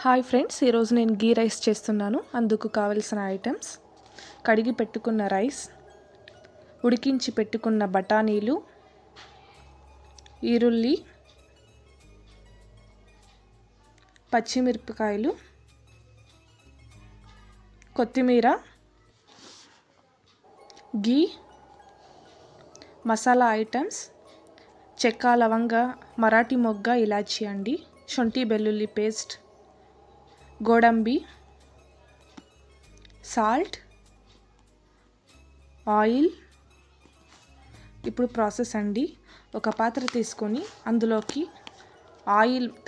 Hi friends, ఈరోజు నేను గీ rice చేస్తున్నాను. అందుకు కావలసిన ఐటమ్స్: కడిగి పెట్టుకున్న రైస్, ఉడికించి పెట్టుకున్న బఠానీలు, ఈరుల్లి, పచ్చిమిరపకాయలు, కొత్తిమీర, గీ, మసాలా ఐటమ్స్: చెక్క, లవంగ, మరాఠీ మొగ్గ, ఇలాచీ అండి, శొంఠి వెల్లుల్లి పేస్ట్, గోడంబి, సాల్ట్, ఆయిల్. ఇప్పుడు ప్రాసెస్ అండి. ఒక పాత్ర తీసుకొని అందులోకి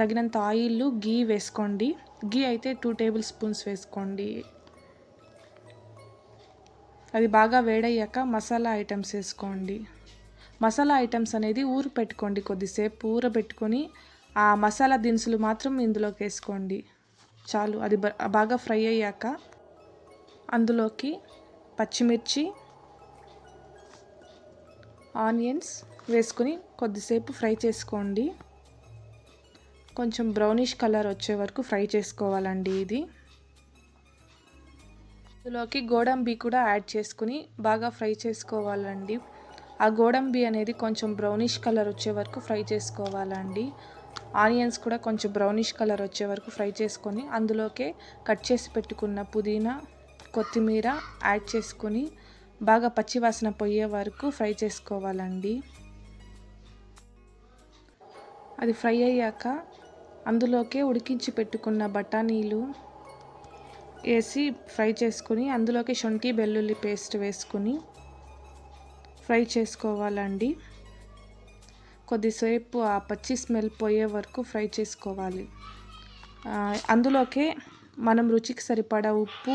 తగినంత ఆయిల్, గీ వేసుకోండి. గీ అయితే 2 టేబుల్ స్పూన్స్ వేసుకోండి. అది బాగా వేడయ్యాక మసాలా ఐటమ్స్ వేసుకోండి. మసాలా ఐటమ్స్ అనేది పెట్టుకోండి. కొద్దిసేపు ఊరబెట్టుకొని ఆ మసాలా దినుసులు మాత్రం ఇందులోకి వేసుకోండి. చాలు. అది బాగా ఫ్రై అయ్యాక అందులోకి పచ్చిమిర్చి, ఆనియన్స్ వేసుకొని కొద్దిసేపు ఫ్రై చేసుకోండి. కొంచెం బ్రౌనిష్ కలర్ వచ్చే వరకు ఫ్రై చేసుకోవాలండి. ఇది ఇందులోకి గోడంబి కూడా యాడ్ చేసుకుని బాగా ఫ్రై చేసుకోవాలండి. ఆ గోడంబి అనేది కొంచెం బ్రౌనిష్ కలర్ వచ్చే వరకు ఫ్రై చేసుకోవాలండి. ఆనియన్స్ కూడా కొంచెం బ్రౌనిష్ కలర్ వచ్చే వరకు ఫ్రై చేసుకొని అందులోకే కట్ చేసి పెట్టుకున్న పుదీనా, కొత్తిమీర యాడ్ చేసుకొని బాగా పచ్చివాసన పోయే వరకు ఫ్రై చేసుకోవాలండి. అది ఫ్రై అయ్యాక అందులోకే ఉడికించి పెట్టుకున్న బఠానీలు వేసి ఫ్రై చేసుకొని అందులోకి శొంఠి వెల్లుల్లి పేస్ట్ వేసుకొని ఫ్రై చేసుకోవాలండి. కొద్దిసేపు ఆ పచ్చి స్మెల్ పోయే వరకు ఫ్రై చేసుకోవాలి. అందులోకే మనం రుచికి సరిపడా ఉప్పు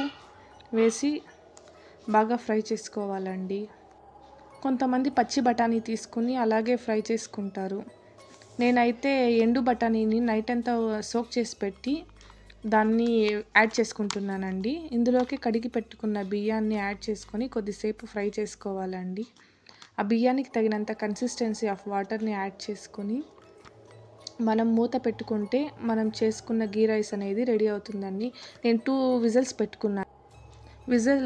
వేసి బాగా ఫ్రై చేసుకోవాలండి. కొంతమంది పచ్చి బఠానీ తీసుకుని అలాగే ఫ్రై చేసుకుంటారు. నేనైతే ఎండు బఠానీని నైట్ అంతా సోక్ చేసి పెట్టి దాన్ని యాడ్ చేసుకుంటున్నానండి. ఇందులోకి కడిగి పెట్టుకున్న బియ్యాన్ని యాడ్ చేసుకొని కొద్దిసేపు ఫ్రై చేసుకోవాలండి. ఆ బియ్యానికి తగినంత కన్సిస్టెన్సీ ఆఫ్ వాటర్ని యాడ్ చేసుకొని మనం మూత పెట్టుకుంటే మనం చేసుకున్న గీ రైస్ అనేది రెడీ అవుతుందండి. నేను 2 విజిల్స్ పెట్టుకున్నాను. విజిల్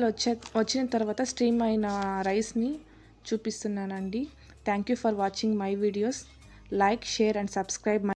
వచ్చిన తర్వాత స్టీమ్ అయిన రైస్ని చూపిస్తున్నానండి. Thank you for watching my videos. Like, share and subscribe